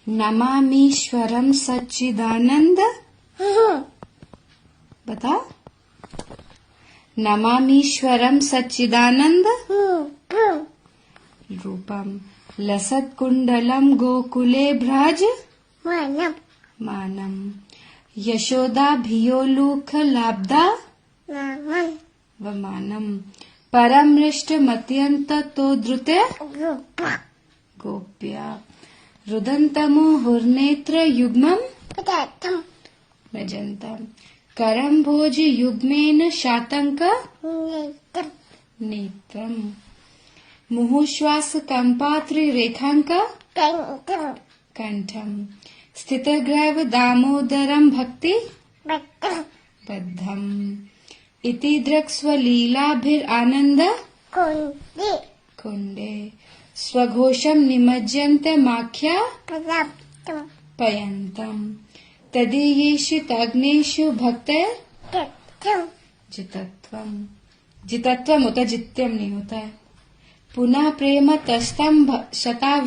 नमामीश्वरं सच्चिदानंद। बता। नमामीश्वरं सच्चिदानंद रूपम लसत्कुंडलं गोकुले भ्राज मानम यशोदाभियोलुखलाब्धा वमानम परमृष्टमत्यन्ततोद्रुते गोप्या रुदन्तमोहुर्नेत्र युग्मं भजन्तम् करम्भोज युग्मेन शातंक नेत्रम् मुहुश्वास कंपात्रिरेखांक कंठम् स्थितग्रैव दामोदरं भक्ति बद्धम् इति दृक्स्वलीलाभिरानन्द कुंडे स्वघोषं निमज्जन्तमाख्या पयन्तम् तदीयेषु तग्नेषु भक्तैर् जितत्वम होता, जित्यम नहीं होता है। पुनः प्रेम तस्तम शता